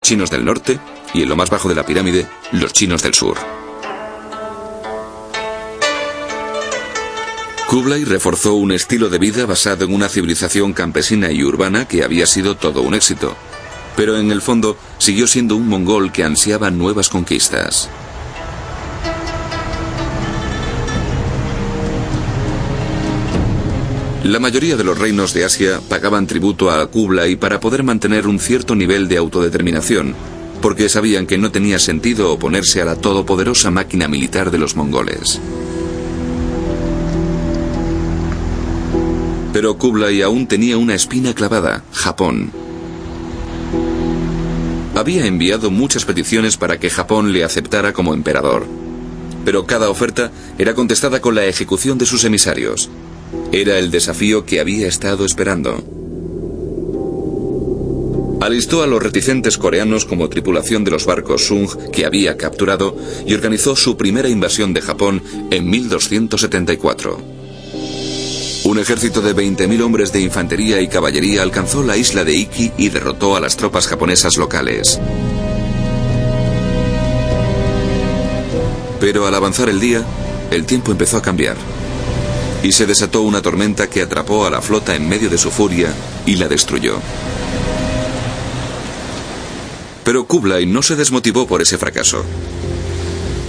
chinos del norte y en lo más bajo de la pirámide, los chinos del sur. Kublai reforzó un estilo de vida basado en una civilización campesina y urbana que había sido todo un éxito, pero en el fondo siguió siendo un mongol que ansiaba nuevas conquistas. La mayoría de los reinos de Asia pagaban tributo a Kublai para poder mantener un cierto nivel de autodeterminación, porque sabían que no tenía sentido oponerse a la todopoderosa máquina militar de los mongoles. Pero Kublai aún tenía una espina clavada: Japón. Había enviado muchas peticiones para que Japón le aceptara como emperador, pero cada oferta era contestada con la ejecución de sus emisarios. Era el desafío que había estado esperando. Alistó a los reticentes coreanos como tripulación de los barcos Sung que había capturado y organizó su primera invasión de Japón en 1274. Un ejército de 20.000 hombres de infantería y caballería alcanzó la isla de Iki y derrotó a las tropas japonesas locales. Pero al avanzar el día, el tiempo empezó a cambiar y se desató una tormenta que atrapó a la flota en medio de su furia y la destruyó. Pero Kublai no se desmotivó por ese fracaso.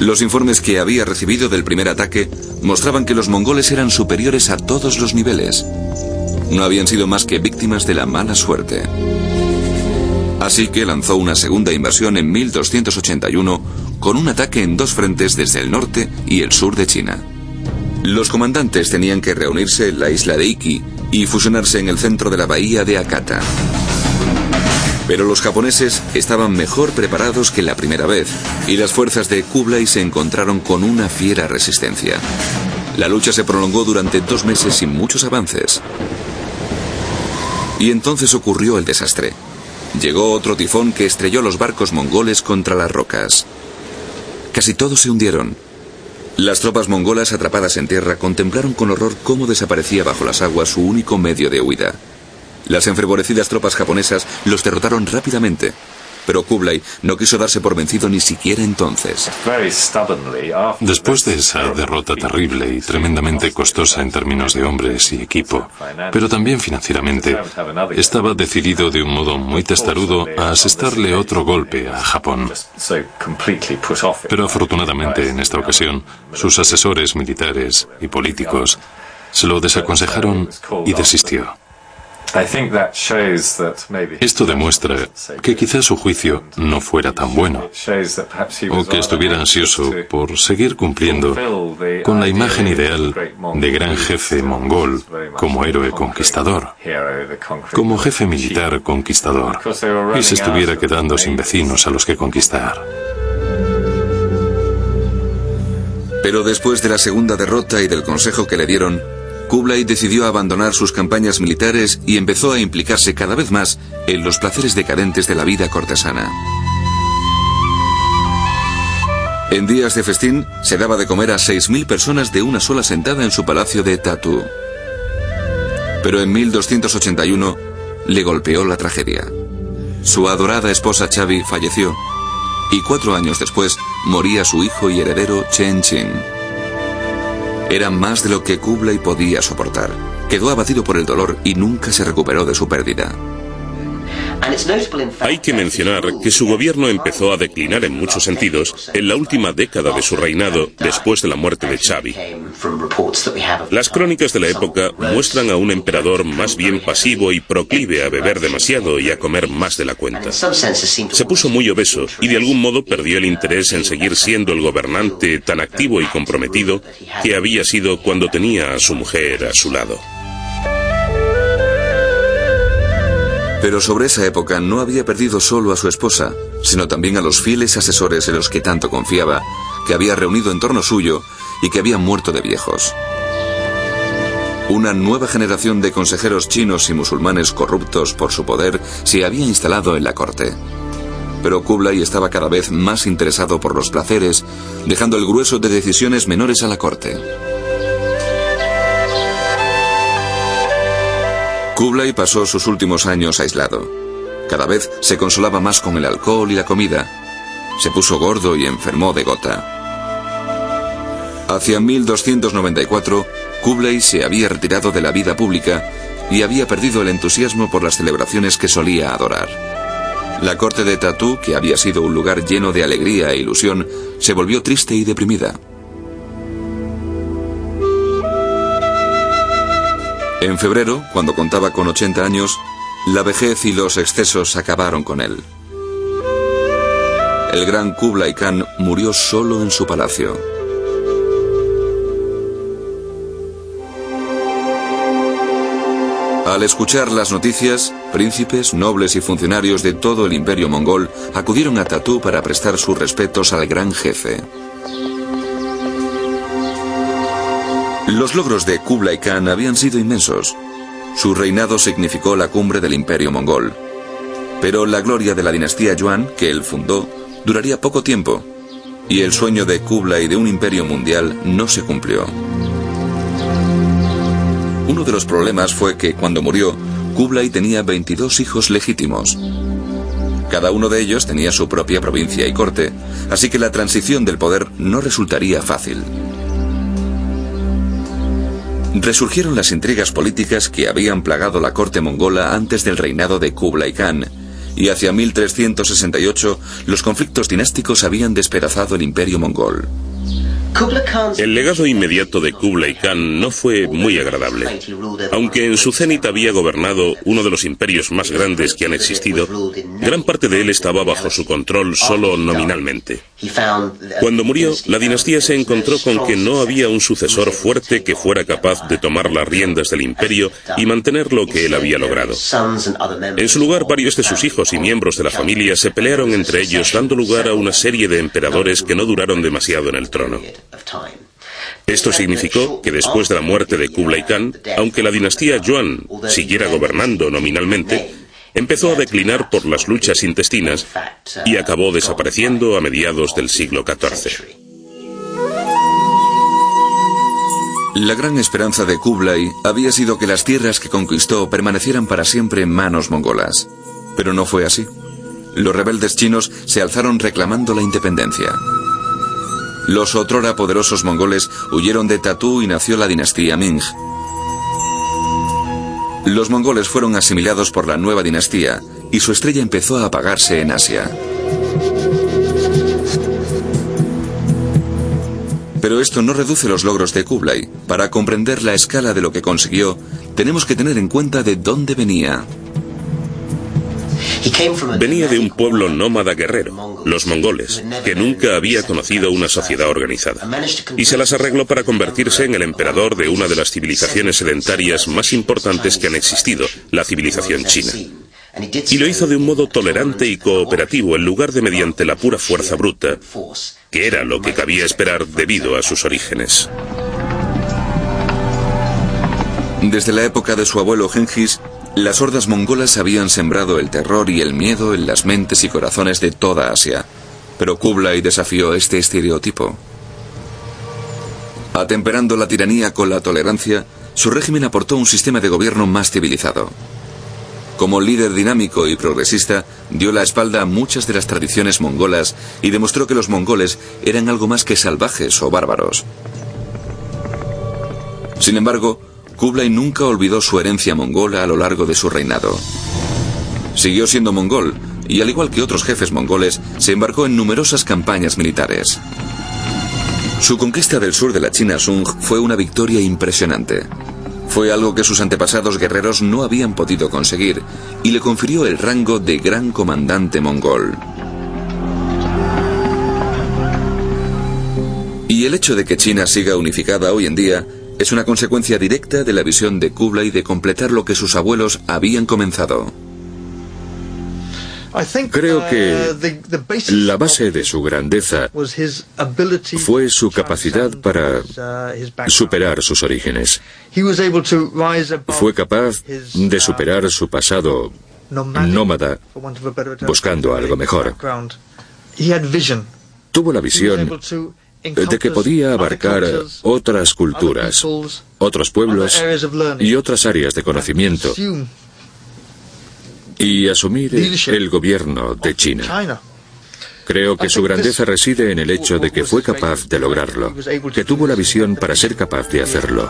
Los informes que había recibido del primer ataque mostraban que los mongoles eran superiores a todos los niveles. No habían sido más que víctimas de la mala suerte. Así que lanzó una segunda invasión en 1281 con un ataque en dos frentes desde el norte y el sur de China. Los comandantes tenían que reunirse en la isla de Iki y fusionarse en el centro de la bahía de Hakata. Pero los japoneses estaban mejor preparados que la primera vez, y las fuerzas de Kublai se encontraron con una fiera resistencia. La lucha se prolongó durante 2 meses sin muchos avances. Y entonces ocurrió el desastre. Llegó otro tifón que estrelló los barcos mongoles contra las rocas. Casi todos se hundieron. Las tropas mongolas atrapadas en tierra contemplaron con horror cómo desaparecía bajo las aguas su único medio de huida. Las enfervorecidas tropas japonesas los derrotaron rápidamente, pero Kublai no quiso darse por vencido ni siquiera entonces. Después de esa derrota terrible y tremendamente costosa en términos de hombres y equipo, pero también financieramente, estaba decidido de un modo muy testarudo a asestarle otro golpe a Japón. Pero afortunadamente en esta ocasión, sus asesores militares y políticos se lo desaconsejaron y desistió. Esto demuestra que quizás su juicio no fuera tan bueno, o que estuviera ansioso por seguir cumpliendo con la imagen ideal de gran jefe mongol como héroe conquistador, como jefe militar conquistador, y se estuviera quedando sin vecinos a los que conquistar. Pero después de la segunda derrota y del consejo que le dieron, Kublai decidió abandonar sus campañas militares y empezó a implicarse cada vez más en los placeres decadentes de la vida cortesana. En días de festín se daba de comer a 6.000 personas de una sola sentada en su palacio de Tatu. Pero en 1281 le golpeó la tragedia. Su adorada esposa Chabi falleció y 4 años después moría su hijo y heredero Chen Qing. Era más de lo que Kublai podía soportar. Quedó abatido por el dolor y nunca se recuperó de su pérdida. Hay que mencionar que su gobierno empezó a declinar en muchos sentidos en la última década de su reinado después de la muerte de Chabi. Las crónicas de la época muestran a un emperador más bien pasivo y proclive a beber demasiado y a comer más de la cuenta. Se puso muy obeso y de algún modo perdió el interés en seguir siendo el gobernante tan activo y comprometido que había sido cuando tenía a su mujer a su lado. Pero sobre esa época no había perdido solo a su esposa, sino también a los fieles asesores en los que tanto confiaba, que había reunido en torno suyo y que habían muerto de viejos. Una nueva generación de consejeros chinos y musulmanes corruptos por su poder se había instalado en la corte. Pero Kublai estaba cada vez más interesado por los placeres, dejando el grueso de decisiones menores a la corte. Kublai pasó sus últimos años aislado. Cada vez se consolaba más con el alcohol y la comida. Se puso gordo y enfermó de gota. Hacia 1294, Kublai se había retirado de la vida pública y había perdido el entusiasmo por las celebraciones que solía adorar. La corte de Tatú, que había sido un lugar lleno de alegría e ilusión, se volvió triste y deprimida. En febrero, cuando contaba con 80 años, la vejez y los excesos acabaron con él. El gran Kublai Khan murió solo en su palacio. Al escuchar las noticias, príncipes, nobles y funcionarios de todo el imperio mongol acudieron a Tatú para prestar sus respetos al gran jefe. Los logros de Kublai Khan habían sido inmensos. Su reinado significó la cumbre del imperio mongol. Pero la gloria de la dinastía Yuan, que él fundó, duraría poco tiempo, y el sueño de Kublai de un imperio mundial no se cumplió. Uno de los problemas fue que, cuando murió, Kublai tenía 22 hijos legítimos. Cada uno de ellos tenía su propia provincia y corte, así que la transición del poder no resultaría fácil. Resurgieron las intrigas políticas que habían plagado la corte mongola antes del reinado de Kublai Khan, y hacia 1368 los conflictos dinásticos habían despedazado el imperio mongol. El legado inmediato de Kublai Khan no fue muy agradable. Aunque en su cenit había gobernado uno de los imperios más grandes que han existido, gran parte de él estaba bajo su control solo nominalmente. Cuando murió, la dinastía se encontró con que no había un sucesor fuerte que fuera capaz de tomar las riendas del imperio y mantener lo que él había logrado. En su lugar, varios de sus hijos y miembros de la familia se pelearon entre ellos, dando lugar a una serie de emperadores que no duraron demasiado en el trono. Esto significó que después de la muerte de Kublai Khan, aunque la dinastía Yuan siguiera gobernando nominalmente, empezó a declinar por las luchas intestinas y acabó desapareciendo a mediados del siglo XIV. La gran esperanza de Kublai había sido que las tierras que conquistó permanecieran para siempre en manos mongolas. Pero no fue así. Los rebeldes chinos se alzaron reclamando la independencia. Los otrora poderosos mongoles huyeron de Tatú y nació la dinastía Ming. Los mongoles fueron asimilados por la nueva dinastía y su estrella empezó a apagarse en Asia. Pero esto no reduce los logros de Kublai. Para comprender la escala de lo que consiguió, tenemos que tener en cuenta de dónde venía. Venía de un pueblo nómada guerrero, los mongoles, que nunca había conocido una sociedad organizada, y se las arregló para convertirse en el emperador de una de las civilizaciones sedentarias más importantes que han existido, la civilización china. Y lo hizo de un modo tolerante y cooperativo en lugar de mediante la pura fuerza bruta, que era lo que cabía esperar debido a sus orígenes. Desde la época de su abuelo Genghis, las hordas mongolas habían sembrado el terror y el miedo en las mentes y corazones de toda Asia. Pero Kublai desafió este estereotipo. Atemperando la tiranía con la tolerancia, su régimen aportó un sistema de gobierno más civilizado. Como líder dinámico y progresista, dio la espalda a muchas de las tradiciones mongolas y demostró que los mongoles eran algo más que salvajes o bárbaros. Sin embargo, Kublai nunca olvidó su herencia mongola a lo largo de su reinado. Siguió siendo mongol y, al igual que otros jefes mongoles, se embarcó en numerosas campañas militares. Su conquista del sur de la China Sung fue una victoria impresionante. Fue algo que sus antepasados guerreros no habían podido conseguir y le confirió el rango de gran comandante mongol. Y el hecho de que China siga unificada hoy en día es una consecuencia directa de la visión de Kublai de completar lo que sus abuelos habían comenzado. Creo que la base de su grandeza fue su capacidad para superar sus orígenes. Fue capaz de superar su pasado nómada buscando algo mejor. Tuvo la visión de que podía abarcar otras culturas, otros pueblos y otras áreas de conocimiento. y asumir el gobierno de China. Creo que su grandeza reside en el hecho de que fue capaz de lograrlo, que tuvo la visión para ser capaz de hacerlo.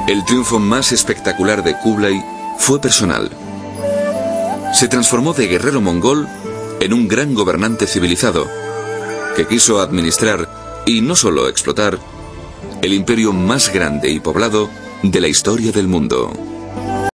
El triunfo más espectacular de Kublai fue personal. Se transformó de guerrero mongol en un gran gobernante civilizado, que quiso administrar, y no solo explotar, el imperio más grande y poblado de la historia del mundo.